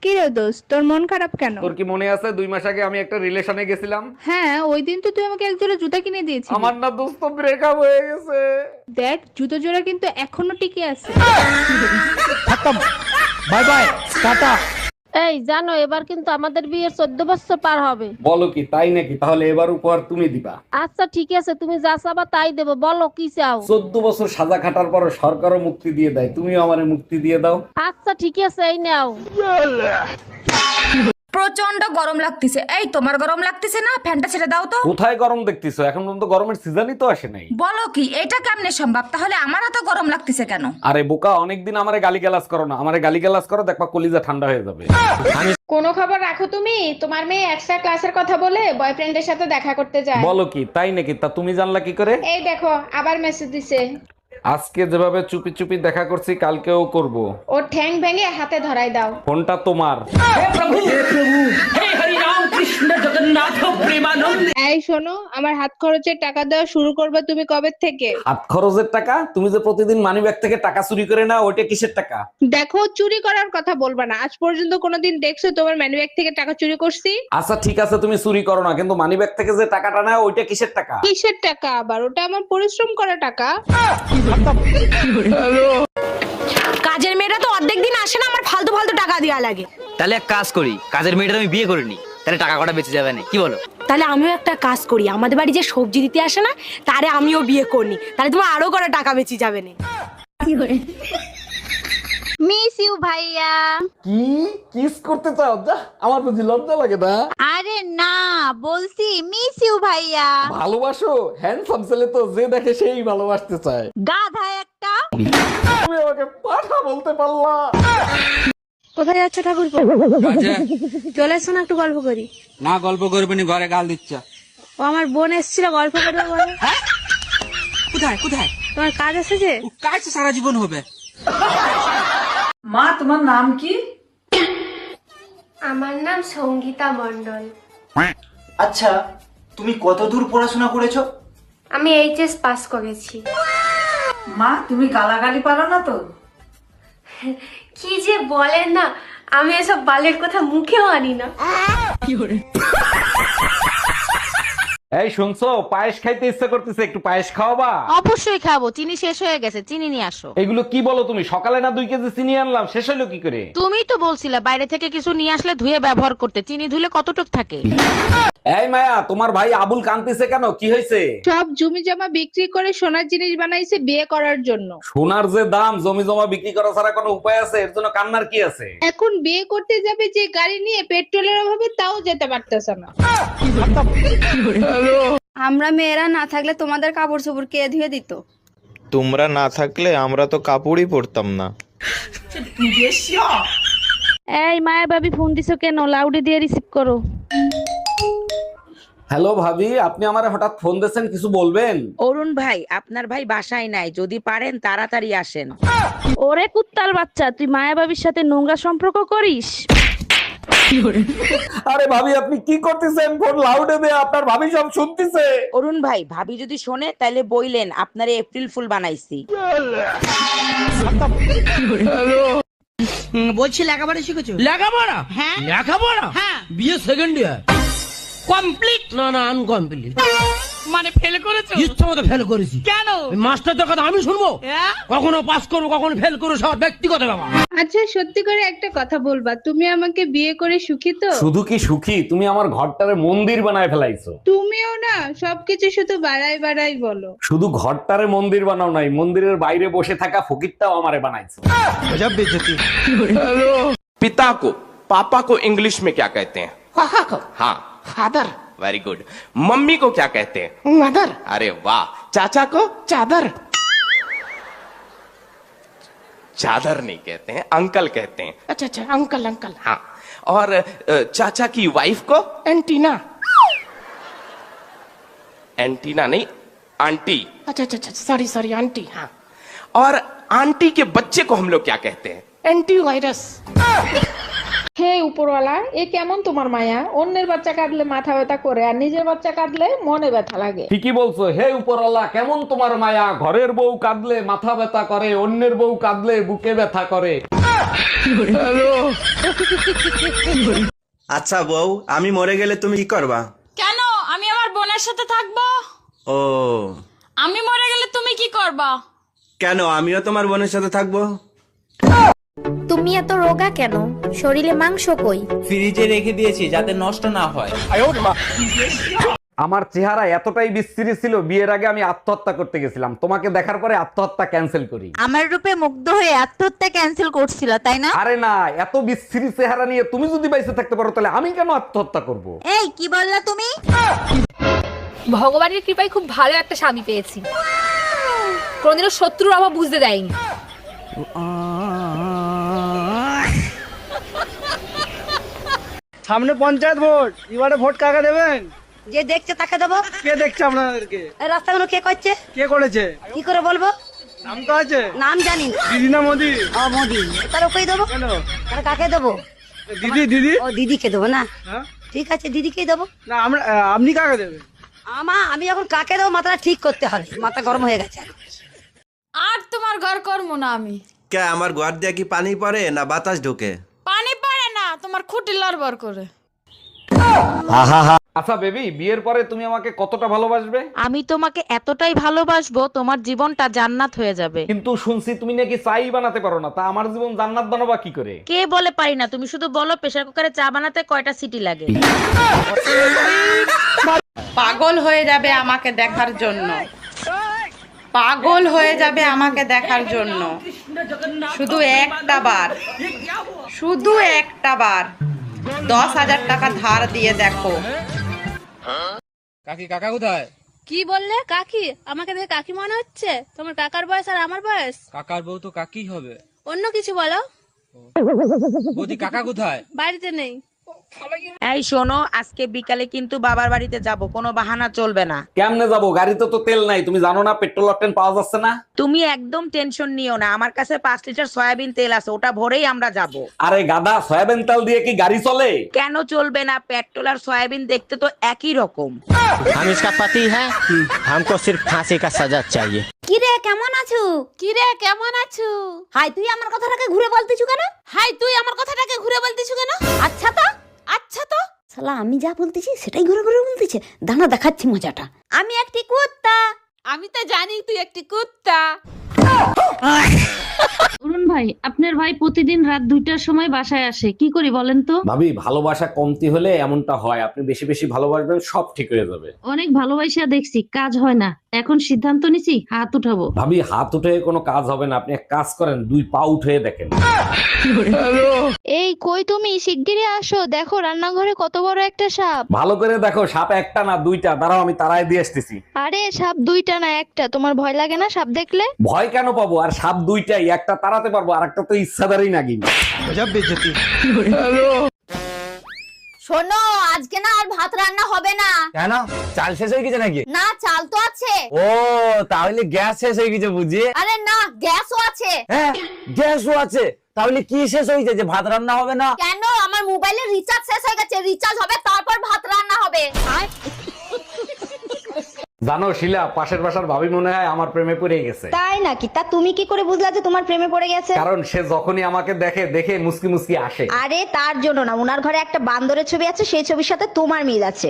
কি রে দোস্ত, তোর মন খারাপ কেন? তোর কি মনে আছে 2 মাস আগে আমি একটা রিলেশনে গেছিলাম? হ্যাঁ, ওই দিন তো তুই আমাকে এক জোড়া জুতা কিনে দিয়েছিলি। আমার না দোস্ত ব্রেকআপ হয়ে গেছে। দেখ, জুতো জোড়া কিন্তু এখনো টিকে আছে। Bye bye, tata. এই জানো, এবার কিন্তু আমাদের বিয়ের 14 বছর পার হবে। বলো কি, তাই নাকি? তাহলে এবার উপহার তুমি দিবা। আচ্ছা ঠিক আছে, তুমি যা চাবা তাই দেবো, বলো কি চাও। 14 বছর সাজা খাটার পর সরকারও মুক্তি দিয়ে দেয়, তুমিও আমারে মুক্তি দিয়ে দাও। আচ্ছা ঠিক আছে, এই নাও। প্রচন্ড গরম লাগতেছে। এই তোমার গরম লাগতেছে না? ফ্যানটা ছেড়ে দাও তো। কোথায় গরম দেখতেছো? এখন পর্যন্ত গরমের সিজনই তো আসে নাই। বলো কি, এটা কেমনে সম্ভব? তাহলে আমার এত গরম লাগতেছে কেন? আরে বোকা, অনেকদিন আমারে গালিগালাজ করো না। আমারে গালিগালাজ করো, দেখবা কলিজা ঠান্ডা হয়ে যাবে। কোনো খবর রাখো তুমি? তোমার মেয়ে এক্সট্রা ক্লাসের কথা বলে বয়ফ্রেন্ডের সাথে দেখা করতে যায়। বলো কি, তাই নাকি? তা তুমি জানলা কি করে? এই দেখো, আবার মেসেজ দিছে। আজকে যেভাবে চুপি চুপি দেখা করছি, কালকেও করব। ওর ঠ্যাং ভেঙে হাতে ধরাই দাও। ফোনটা তোমার। এই শোনো, আমার হাত খরচের টাকা দেওয়া শুরু করবে তুমি কবে থেকে? হাত খরচের টাকা? তুমি যে প্রতিদিন মানিব্যাগ থেকে টাকা চুরি করে না, ওইটা কিসের টাকা? দেখো, চুরি করার কথা বলবা না। আজ পর্যন্ত কোনোদিন দেখছো তোমার মানিব্যাগ থেকে টাকা চুরি করছি? আচ্ছা ঠিক আছে, তুমি চুরি করো না, কিন্তু মানিব্যাগ থেকে যে টাকাটা নেয় ওইটা কিসের টাকা? কিসের টাকা আবার? ওটা আমার পরিশ্রম করা টাকা। কাজের মেয়েরা তো অর্ধেক দিন আসে না, আমার ফালতু ফালতু টাকা দেওয়া লাগে। তাহলে এক কাজ করি, কাজের মেয়েটা আমি বিয়ে করে নি, তাহলে টাকা কটা বেঁচে যাবে না, কি বলো? তাহলে আমিও একটা কাজ করি, আমাদের বাড়ি যে সবজি দিতে আসে না, তারে আমিও বিয়ে করি, তাহলে তোমার আরো করে টাকা বেঁচে যাবে না। মিস ইউ ভাইয়া। কি কিস করতে চাও? যা, আমার বুঝি লজ্জা লাগে না? আরে না, বলছি মিস ইউ ভাইয়া। ভালোবাসো? হ্যান্ডসাম ছেলে তো যে দেখে সেই ভালোবাসতে চায়। গাধা একটা। তুমি আমাকে পাঠা বলতে পারলা? কোথায় যাচ্ছ ঠাকুর? চলে এসো না, একটু গল্প করি। না, গল্প করবে নি, ঘরে গাল দিচ্ছ। ও আমার বোন এসেছিল, গল্প করবে বলে। কোথায় কোথায়? তোমার কাজ এসেছে? কাজ তো সারা জীবন হবে। মা, তোমার নাম কি? আমার নাম সঙ্গীতা মণ্ডল। আচ্ছা, তুমি কত দূর পড়াশোনা করেছো? আমি এইচএস পাস করেছি। মা, তুমি গালাগালি পারো না তো? কি যে বলেন না, আমি এসব বালের কথা মুখেও আনি না। এই শুনছো, পায়েস খাইতে ইচ্ছা করতেছে, একটু পায়েস খাওয়াবা? অবশ্যই খাবো, চিনি শেষ হয়ে গেছে, চিনি নিয়ে আসো। এগুলো কি বলো তুমি? সকালে না 2 কেজি চিনি আনলাম, শেষ হলো কি করে? তুমিই তো বলছিলে বাইরে থেকে কিছু নিয়ে আসলে ধুয়ে ব্যবহার করতে, চিনি ধুলে কতটুক থাকে। এই মায়া, তোমার ভাই আবুল কান্তিছে কেন? কি হয়েছে? সব জমি জমা বিক্রি করে সোনার জিনিস বানাইছে বিয়ে করার জন্য। সোনার যে দাম, জমি জমা বিক্রি করা ছাড়া কোনো উপায় আছে? এর জন্য কান্নার কি আছে? এখন বিয়ে করতে যাবে যে গাড়ি নিয়ে, পেট্রোলের অভাবে তাও যেতে পারতেছে না। আমরা মেয়েরা না থাকলে তোমাদের কাপড় চোপড় কে ধুয়ে দিত? তোমরা না থাকলে আমরা তো কাপড়ই পরতাম না। এই মায়া ভাবি ফোন দিছো কেন? লাউডে দিয়ে রিসিভ করো। হ্যালো ভাবি, আপনি আমারে হঠাৎ ফোন দিয়েছেন, কিছু বলবেন? অরুণ ভাই, আপনার ভাই বাসায় নাই, যদি পারেন তাড়াতাড়ি আসেন। ওরে কুত্তার বাচ্চা, তুই মায়া ভাবির সাথে নোংরা সম্পর্ক করিস? আরে ভাবি, আপনি কি করতেছেন? ফোন লাউডে দে, আপনার ভাবি সব শুনতেছে। অরুণ ভাই, ভাবি যদি শোনে তাহলে বইলেন আপনারে এপ্রিল ফুল বানাইছি। বলছি লেখাপড়া শিখেছো? লেখাপড়া? হ্যাঁ। লেখাপড়া? হ্যাঁ। বিয়ে সেকেন্ড ইয়ার কমপ্লিট। না না, আনকমপ্লিট। মানে ফেল করেছো? ইচ্ছা মতো ফেল করেছি। কেন? মাস্টারদের কথা আমি শুনবো? কখনো পাস করবো, কখনো ফেল করবো, সব ব্যক্তিগত ব্যাপার। আচ্ছা, সত্যি করে একটা কথা বলবা, তুমি আমাকে বিয়ে করে সুখী তো? শুধু কি সুখী, তুমি আমার ঘরটারে মন্দির বানায় ফেলাইছো। তুমিও না সবকিছু শুধু বাড়াই বাড়াই বলো। শুধু ঘরটারে মন্দির বানাও নাই, মন্দিরের বাইরে বসে থাকা ফকিরটাও আমারে বানাইছো। पिता को पापा को इंग्लिश में क्या कहते हैं? हाँ, फादर। Very good. मम्मी को क्या कहते हैं? मदर। अरे वाह। चाचा को? चादर। चादर नहीं कहते हैं, अंकल कहते हैं। अच्छा अच्छा, अंकल अंकल। हाँ। और चाचा की वाइफ को? एंटीना। एंटीना नहीं, आंटी। अच्छा अच्छा अच्छा, सॉरी सॉरी, आंटी। हाँ। और आंटी के बच्चे को हम लोग क्या कहते हैं? Anti virus. হে উপরওয়ালা, এ কেমন তোমার মায়া? অন্যের বাচ্চা কাঁদলে মাথা ব্যথা করে, আর নিজের বাচ্চা কাঁদলে মনে ব্যথা লাগে। ঠিকই বলছো। হে উপরওয়ালা, কেমন তোমার মায়া? ঘরের বউ কাঁদলে মাথা ব্যথা করে, অন্যের বউ কাঁদলে বুকে ব্যথা করে। আচ্ছা বউ, আমি মরে গেলে তুমি কি করবা? কেন আমি আমার বোনের সাথে থাকবো? ও, আমি মরে গেলে তুমি কি করবা? কেন আমিও তোমার বোনের সাথে থাকবো? তুমি এত রোগা কেন? শরীরে মাংস কই? ফ্রিজে রেখে দিয়েছি যাতে নষ্ট না হয়। আমার চেহারা এতটাই বিশ্রী ছিল, বিয়ের আগে আমি আত্মহত্যা করতে গেছিলাম। তোমাকে দেখার পরে আত্মহত্যা ক্যান্সেল করি। আমার রূপে মুগ্ধ হয়ে আত্মহত্যা ক্যান্সেল করছিল তাই না? আরে না, এত বিশ্রী চেহারা নিয়ে তুমি যদি বাইসে থাকতে পারো তাহলে আমি কেন আত্মহত্যা করব? এই কি বললা তুমি? ভগবানের কৃপায় খুব ভালো একটা স্বামী পেয়েছি, কোনদিনও শত্রুর অভাব বুঝতে দেয়নি। সামনে পঞ্চায়েত ভোট, এবারে ভোট কাকে দেবেন? যে দেখছে তাকে দেবো। কে দেখছে আপনাদেরকে? রাস্তাগুলো কে করছে? কে করেছে? কি করে বলবো? নাম তো আছে? নাম জানি না। দিদি না মোদি? মোদি। তার ওকেই দেবো। কেন? তাহলে কাকে দেবো? দিদি দিদি? ও দিদিকে দেবো না? হ্যাঁ? ঠিক আছে দিদিকেই দেবো। না আপনি কাকে দেবেন? আমি এখন কাকে দেবো মাথাটা ঠিক করতে হবে, মাথা গরম হয়ে গেছে। আর তোমার ঘর করবো না আমি। কে আমার ঘর দিয়ে কি পানি পড়ে না বাতাস ঢোকে? পানি পারে না, তোমার খুঁটি লড়বড় করে। আচ্ছা বেবি, বিয়ের পরে তুমি আমাকে কতটা ভালোবাসবে? আমি তোমাকে এতটাই ভালোবাসবো তোমার জীবনটা জান্নাত হয়ে যাবে। কিন্তু শুনছি তুমি নাকি চাই বানাতে পারো না, তা আমার জীবন জান্নাত বানাবা কি করে? কে বলে পারি না? তুমি শুধু বলো প্রেসার কুকারে চা বানাতে কয়টা সিটি লাগে। পাগল হয়ে যাবে আমাকে দেখার জন্য, পাগল হয়ে যাবে আমাকে দেখার জন্য। শুধু একটা বার, শুধু একটা বার 10,000 টাকা ধার দিয়ে দেখো। কাকি কাকা কোথায়? কি বললে? কাকি? আমাকে দেখে কাকি মনে হচ্ছে? তোমার কাকার বয়স আর আমার বয়স? কাকার বউ তো কাকি হবে। অন্য কিছু বলো। বৌদি কাকা কোথায়? বাড়িতে নেই। এই শোনো, আজকে বিকালে কিন্তু বাবার বাড়িতে যাব, কোনো বাহানা চলবে না। কেমনে যাবো? গাড়িতে তো তেল নাই, তুমি জানো না পেট্রোল অকটেন পাওয়া যাচ্ছে না। তুমি একদম টেনশন নিও না, আমার কাছে 5 লিটার সয়াবিন তেল আছে, ওটা ভরেই আমরা যাব। আরে গাদা, সয়াবিন তেল দিয়ে কি গাড়ি চলে? কেন চলবে না? পেট্রোল আর সয়াবিন দেখতে তো একই রকম। हम इसका पति है, हमको सिर्फ फांसी का सजा चाहिए। কি রে কেমন আছো? কি রে কেমন আছো? হাই তুই আমার কথাটাকে ঘুরে বলতেছু কেন? হাই তুই আমার কথাটাকে ঘুরে বলতিস কেন? আচ্ছা তো আচ্ছা তো শালা আমি যা বলতেছি সেটাই ঘুরে ঘুরে বলতেছে। দানা দেখাচ্ছি মজাটা। আমি একটি কুত্তা। আমি তো জানি তুই একটি কুত্তা। অরুণ ভাই, আপনার ভাই প্রতিদিন রাত 2টার সময় বাসায় আসে, কি করি বলেন তো? ভাবি, ভালোবাসা কমতি হলে এমনটা হয়। আপনি বেশি বেশি ভালোবাসবেন, সব ঠিক হয়ে যাবে। অনেক ভালোবাসা দেখছি, কাজ হয় না। এখন সিদ্ধান্ত নিছি হাত উঠাবো। ভাবি, হাত উঠে কোনো কাজ হবে না। আপনি এক কাজ করেন, 2 পা উঠে দেখেন। এই কই তুমি? শিগগিরই আসো, দেখো রান্নাঘরে কত বড় একটা সাপ। ভালো করে দেখো, সাপ একটা না 2টা। দাঁড়াও, আমি তারাই দিয়ে আসতেছি। আরে সাপ 2টা না একটা, তোমার ভয় লাগে না সাপ দেখলে? ভয় কেন পাবো? আর সাপ 2টাই, একটা তাড়াতে পারবো, আর একটা তো ইচ্ছাদারই নাগিন। শোনো আজকে না আর ভাত রান্না হবে না। কেন? চাল শেষ হয়ে গেছে নাকি? না চাল তো আছে। ও, তাহলে গ্যাস শেষ হয়ে গেছে বুঝি? আরে না গ্যাসও আছে। হ্যাঁ, গ্যাসও আছে। তাহলে কি শেষ হয়েছে যে ভাত রান্না হবে না? কেন? আমার মোবাইলের রিচার্জ শেষ হয়ে গেছে, রিচার্জ হবে তারপর ভাত রান্না হবে। জানো শিলা, পাশের বাসার ভাবি মনে হয় আমার প্রেমে পড়ে গেছে। তাই নাকি? তা তুমি কি করে বুঝলা যে তোমার প্রেমে পড়ে গেছে? কারণ সে যখনই আমাকে দেখে মুসকি মুসকি আসে। আরে তার জন্য না, উনার ঘরে একটা বান্দরের ছবি আছে, সেই ছবির সাথে তোমার মিল আছে।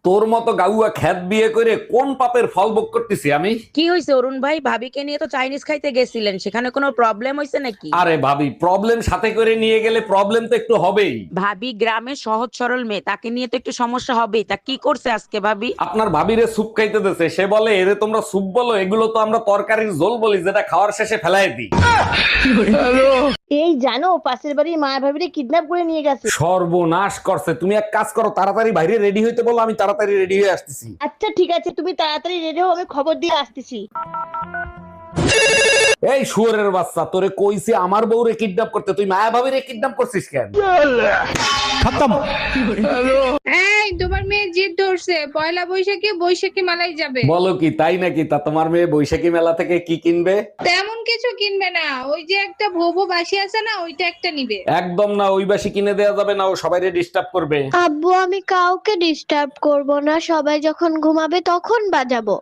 তোর মতো গাউয়া খ্যাত বিয়ে করে কোন পাপের ফল ভোগ করতেছি আমি? কি হয়েছে অরুণ ভাই? ভাবিকে নিয়ে তো চাইনিজ খাইতে গেছিলেন, সেখানে কোনো প্রবলেম হয়েছে নাকি? আরে ভাবি, প্রবলেম সাথে করে নিয়ে গেলে প্রবলেম তো একটু হবেই। ভাবি গ্রামের সহজ সরল মেয়ে, তাকে নিয়ে তো একটু সমস্যা হবেই। তা কি করছে আজকে ভাবি? আপনার ভাবিরে স্যুপ খাইতে দিয়েছে, সে বলে এরে তোমরা স্যুপ বলো, এগুলো তো আমরা তরকারির ঝোল বলি, যেটা খাওয়ার শেষে ফেলাই দিই। এই জানো পাশের বাড়ির মায়া ভাবিরে কিডন্যাপ করে নিয়ে গেছে। সর্বনাশ করছে। তুমি এক কাজ করো, তাড়াতাড়ি বাইরে রেডি হইতে বলো, আমি তাড়াতাড়ি রেডি হয়ে আসতেছি। আচ্ছা ঠিক আছে, তুমি তাড়াতাড়ি রেডি হও, আমি খবর দিয়ে আসতেছি। এই শুয়োরের বাচ্চা, তোরে কইছি আমার বউরে কিডন্যাপ করতে, তুই মায়া ভাবিরে কিডন্যাপ করছিস কেন? এই তোমার মেয়ে জিদ ধরছে, পয়লা বৈশাখে বৈশাখী মেলায় যাবে। বলো কি, তাই নাকি? তা তোমার মেয়ে বৈশাখী মেলা থেকে কি কিনবে? তেমন কিছু কিনবে না, ওই যে একটা ভোবো বাসি আছে না, ওইটা একটা নিবে। একদম না, ওই বাসি কিনে দেয়া যাবে না, ও সবাইরে ডিস্টার্ব করবে। আব্বু আমি কাউকে ডিস্টার্ব করব না, সবাই যখন ঘুমাবে তখন বাজাবো।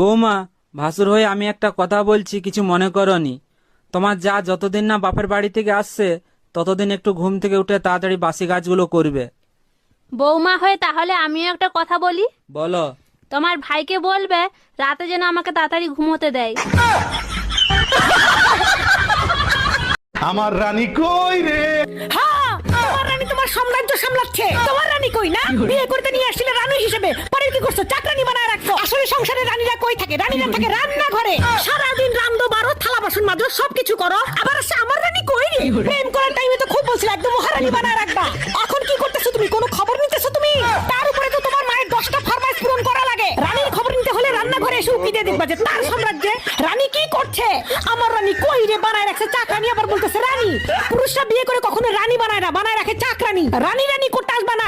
বৌমা, ভাসুর হয়ে আমি একটা কথা বলছি, কিছু মনে করনি। তোমার যা যতদিন না বাপের বাড়ি থেকে আসছে ততদিন একটু ঘুম থেকে উঠে তাড়াতাড়ি বাসি কাজগুলো করবে। বৌমা হয়ে তাহলে আমিও একটা কথা বলি। বলো। তোমার ভাইকে বলবে রাতে যেন আমাকে তাড়াতাড়ি ঘুমোতে দেয়। আমার রানী কই রে? তোমার রানী তোমার সাম্রাজ্য সামলাচ্ছে। তোমার রানী কই না? বিয়ে করতে নিয়ে আসছিলে রানী হিসেবে, পরে কি করছো? চাকরানি বানায় রাখছো। আসলে সংসারে রানীরা কই থাকে? রানীরা থাকে রান্নাঘরে। সারাদিন রান্ধো, বারো, থালা বাসন মাজো, সবকিছু করো। আবার আসে আমার রানী কই রে? প্রেম করার টাইমে তো খুব বলছিলে একদম মহারানী বানায় রাখবা। এখন কি করতেছো তুমি? কোনো খবর নিতেছো তুমি? তার উপরে তো তোমার মায়ের 10টা ফরমাইশ পূরণ করা লাগে। রানীর খবর নিতে হলে রান্নাঘরে এসে উকি দিয়ে দেখবা যে তার সাম্রাজ্যে রানী কি করছে। আমার রানী কই রে? বানায় রাখছে চাকরানি, আবার বলতেছে রানী। পুরুষরা বিয়ে করে কখনো রানী বানায় না, বানায় রাখে চাকরানি। রানী রানী করতে আসবা না।